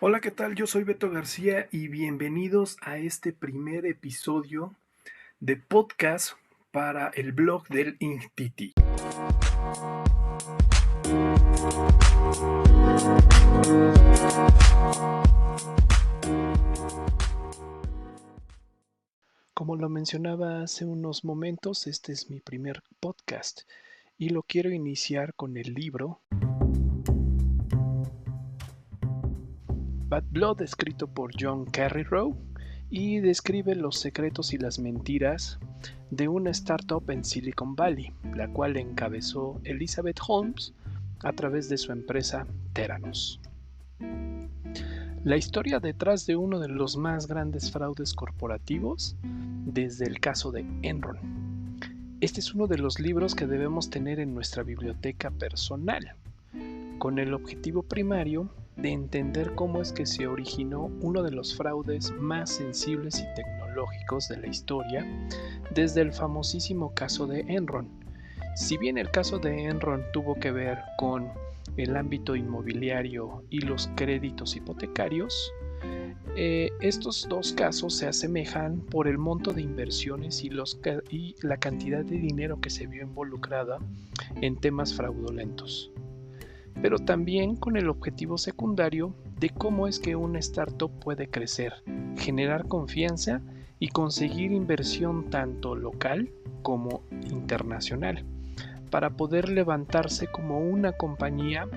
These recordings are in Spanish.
Hola, ¿qué tal? Yo soy Beto García y bienvenidos a este primer episodio de podcast para el blog del INTITI. Como lo mencionaba hace unos momentos, este es mi primer podcast y lo quiero iniciar con el libro Bad Blood, escrito por John Carreyrou, y describe los secretos y las mentiras de una startup en Silicon Valley, la cual encabezó Elizabeth Holmes a través de su empresa Theranos. La historia detrás de uno de los más grandes fraudes corporativos desde el caso de Enron. Este es uno de los libros que debemos tener en nuestra biblioteca personal, con el objetivo primario de entender cómo es que se originó uno de los fraudes más sensibles y tecnológicos de la historia, desde el famosísimo caso de Enron. Si bien el caso de Enron tuvo que ver con el ámbito inmobiliario y los créditos hipotecarios, estos dos casos se asemejan por el monto de inversiones y la cantidad de dinero que se vio involucrada en temas fraudulentos, pero también con el objetivo secundario de cómo es que una startup puede crecer, generar confianza y conseguir inversión tanto local como internacional, para poder levantarse como una compañía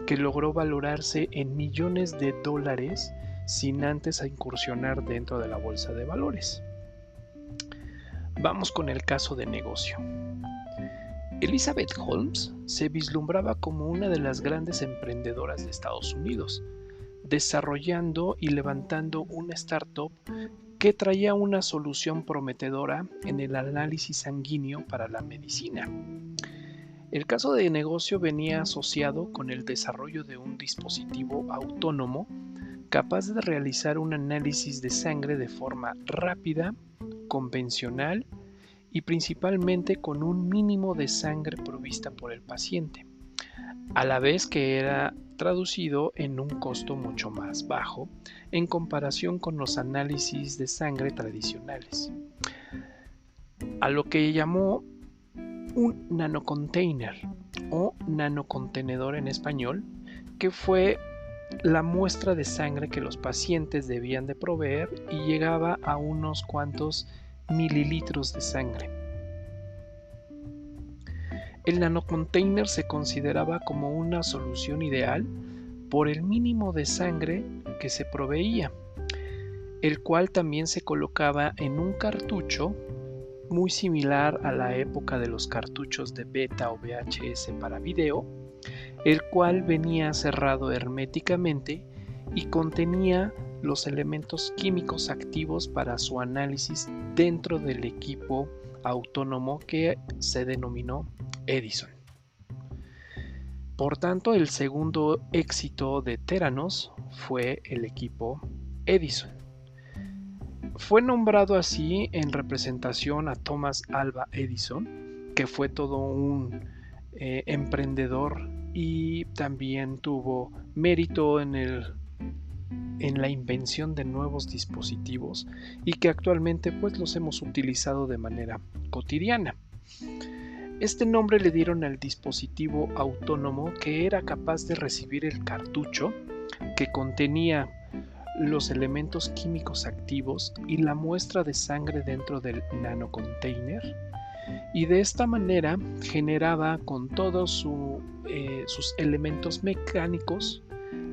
que logró valorarse en millones de dólares sin antes incursionar dentro de la bolsa de valores. Vamos con el caso de negocio. Elizabeth Holmes se vislumbraba como una de las grandes emprendedoras de Estados Unidos, desarrollando y levantando una startup que traía una solución prometedora en el análisis sanguíneo para la medicina. El caso de negocio venía asociado con el desarrollo de un dispositivo autónomo capaz de realizar un análisis de sangre de forma rápida, convencional y principalmente con un mínimo de sangre provista por el paciente, a la vez que era traducido en un costo mucho más bajo en comparación con los análisis de sangre tradicionales, a lo que llamó un nanocontainer o nanocontenedor en español, que fue la muestra de sangre que los pacientes debían de proveer y llegaba a unos cuantos mililitros de sangre. El nanocontainer se consideraba como una solución ideal por el mínimo de sangre que se proveía, el cual también se colocaba en un cartucho muy similar a la época de los cartuchos de beta o VHS para video, el cual venía cerrado herméticamente y contenía los elementos químicos activos para su análisis dentro del equipo autónomo que se denominó Edison. Por tanto, el segundo éxito de Theranos fue el equipo Edison. Fue nombrado así en representación a Thomas Alva Edison, que fue todo un emprendedor y también tuvo mérito en la invención de nuevos dispositivos y que actualmente pues los hemos utilizado de manera cotidiana. Este nombre le dieron al dispositivo autónomo que era capaz de recibir el cartucho que contenía los elementos químicos activos y la muestra de sangre dentro del nanocontainer, y de esta manera generaba con todos sus elementos mecánicos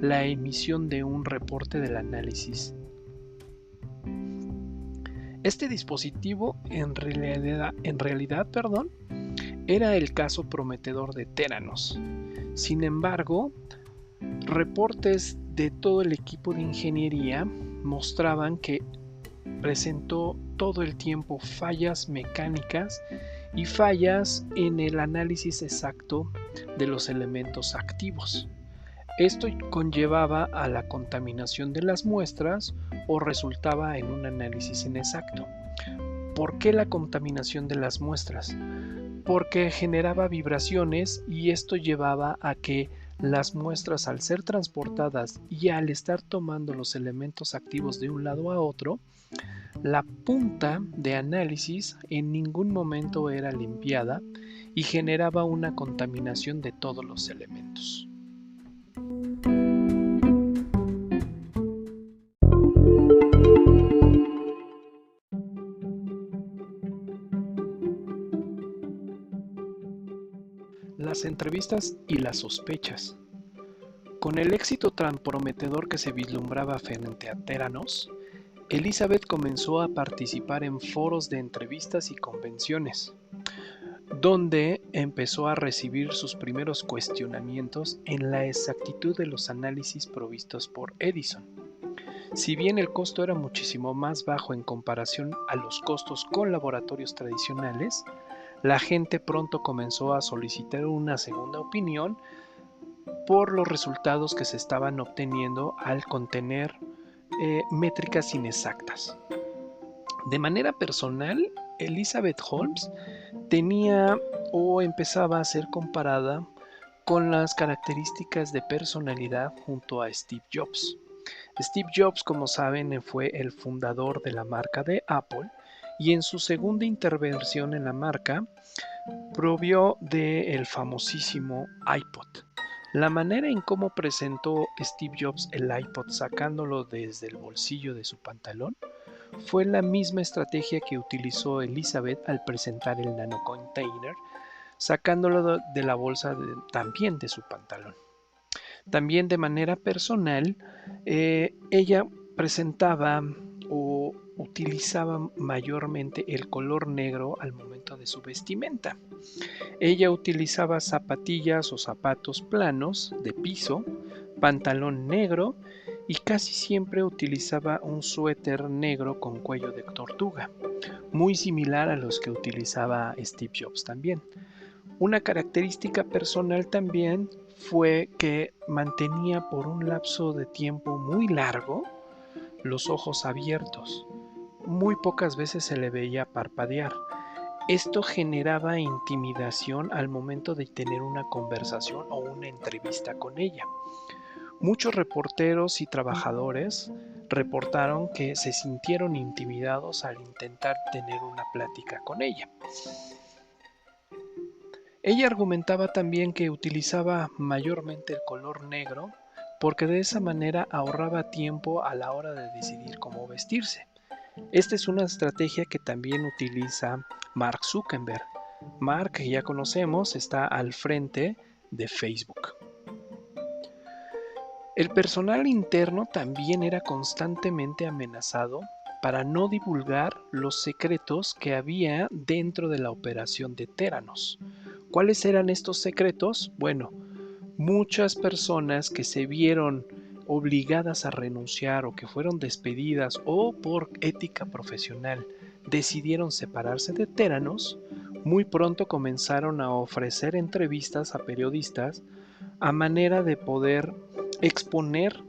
la emisión de un reporte del análisis. Este dispositivo en realidad, era el caso prometedor de Theranos. Sin embargo, reportes de todo el equipo de ingeniería mostraban que presentó todo el tiempo fallas mecánicas y fallas en el análisis exacto de los elementos activos. Esto conllevaba a la contaminación de las muestras o resultaba en un análisis inexacto. ¿Por qué la contaminación de las muestras? Porque generaba vibraciones y esto llevaba a que las muestras, al ser transportadas y al estar tomando los elementos activos de un lado a otro, la punta de análisis en ningún momento era limpiada y generaba una contaminación de todos los elementos. Las entrevistas y las sospechas. Con el éxito tan prometedor que se vislumbraba frente a Theranos, Elizabeth comenzó a participar en foros de entrevistas y convenciones, donde empezó a recibir sus primeros cuestionamientos en la exactitud de los análisis provistos por Edison. Si bien el costo era muchísimo más bajo en comparación a los costos con laboratorios tradicionales, la gente pronto comenzó a solicitar una segunda opinión por los resultados que se estaban obteniendo al contener métricas inexactas. De manera personal, Elizabeth Holmes tenía o empezaba a ser comparada con las características de personalidad junto a Steve Jobs. Steve Jobs, como saben, fue el fundador de la marca de Apple y en su segunda intervención en la marca provió del famosísimo iPod. La manera en cómo presentó Steve Jobs el iPod sacándolo desde el bolsillo de su pantalón fue la misma estrategia que utilizó Elizabeth al presentar el Nano Container, sacándolo de la bolsa también de su pantalón. También de manera personal, ella presentaba o utilizaba mayormente el color negro al momento de su vestimenta. Ella utilizaba zapatillas o zapatos planos de piso, pantalón negro y casi siempre utilizaba un suéter negro con cuello de tortuga, muy similar a los que utilizaba Steve Jobs también. Una característica personal también fue que mantenía por un lapso de tiempo muy largo los ojos abiertos. Muy pocas veces se le veía parpadear. Esto generaba intimidación al momento de tener una conversación o una entrevista con ella. Muchos reporteros y trabajadores reportaron que se sintieron intimidados al intentar tener una plática con ella. Ella argumentaba también que utilizaba mayormente el color negro porque de esa manera ahorraba tiempo a la hora de decidir cómo vestirse. Esta es una estrategia que también utiliza Mark Zuckerberg. Mark, que ya conocemos, está al frente de Facebook. El personal interno también era constantemente amenazado para no divulgar los secretos que había dentro de la operación de Theranos. ¿Cuáles eran estos secretos? Bueno, muchas personas que se vieron obligadas a renunciar o que fueron despedidas o por ética profesional decidieron separarse de Theranos, muy pronto comenzaron a ofrecer entrevistas a periodistas a manera de poder exponer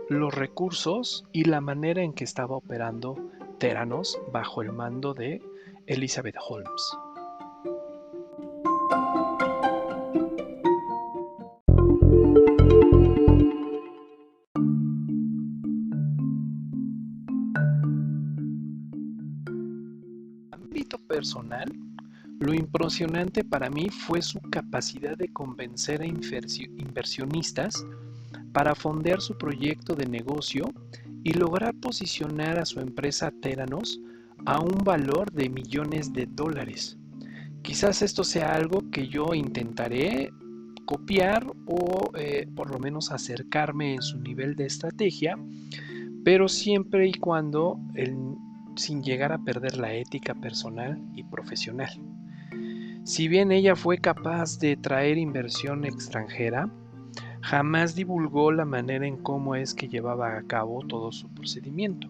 los recursos y la manera en que estaba operando Theranos bajo el mando de Elizabeth Holmes. Ámbito personal, lo impresionante para mí fue su capacidad de convencer a inversionistas para fondear su proyecto de negocio y lograr posicionar a su empresa Theranos a un valor de millones de dólares. Quizás esto sea algo que yo intentaré copiar o por lo menos acercarme en su nivel de estrategia, pero siempre y cuando sin llegar a perder la ética personal y profesional. Si bien ella fue capaz de traer inversión extranjera, jamás divulgó la manera en cómo es que llevaba a cabo todo su procedimiento.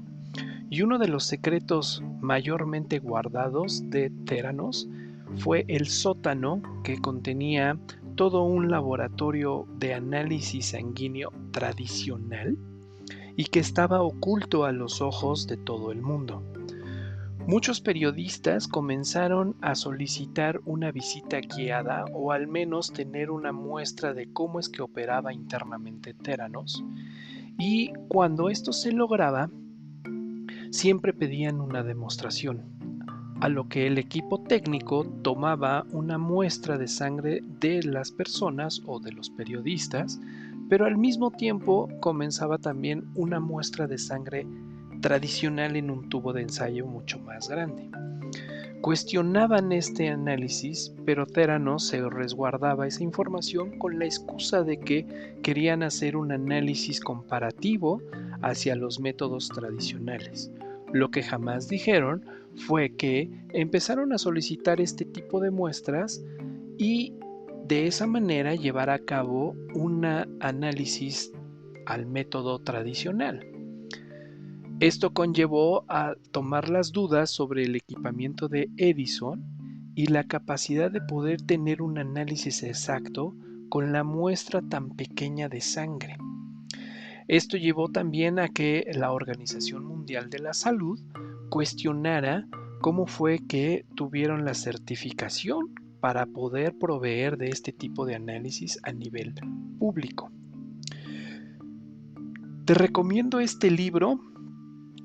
Y uno de los secretos mayormente guardados de Theranos fue el sótano que contenía todo un laboratorio de análisis sanguíneo tradicional y que estaba oculto a los ojos de todo el mundo. Muchos periodistas comenzaron a solicitar una visita guiada o al menos tener una muestra de cómo es que operaba internamente Theranos, y cuando esto se lograba, siempre pedían una demostración, a lo que el equipo técnico tomaba una muestra de sangre de las personas o de los periodistas, pero al mismo tiempo comenzaba también una muestra de sangre tradicional en un tubo de ensayo mucho más grande. Cuestionaban este análisis, pero Theranos se resguardaba esa información con la excusa de que querían hacer un análisis comparativo hacia los métodos tradicionales. Lo que jamás dijeron fue que empezaron a solicitar este tipo de muestras y de esa manera llevar a cabo un análisis al método tradicional. Esto conllevó a tomar las dudas sobre el equipamiento de Edison y la capacidad de poder tener un análisis exacto con la muestra tan pequeña de sangre. Esto llevó también a que la Organización Mundial de la Salud cuestionara cómo fue que tuvieron la certificación para poder proveer de este tipo de análisis a nivel público. Te recomiendo este libro,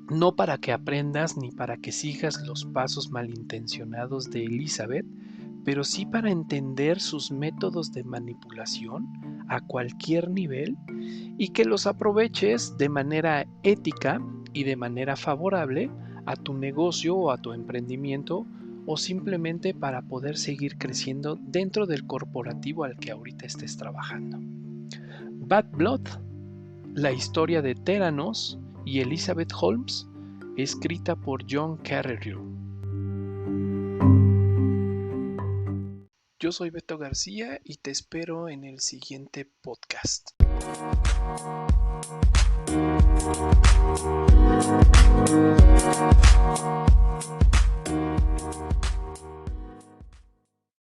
no para que aprendas ni para que sigas los pasos malintencionados de Elizabeth, pero sí para entender sus métodos de manipulación a cualquier nivel y que los aproveches de manera ética y de manera favorable a tu negocio o a tu emprendimiento, o simplemente para poder seguir creciendo dentro del corporativo al que ahorita estés trabajando. Bad Blood, la historia de Theranos y Elizabeth Holmes, escrita por John Carreyrou. Yo soy Beto García y te espero en el siguiente podcast.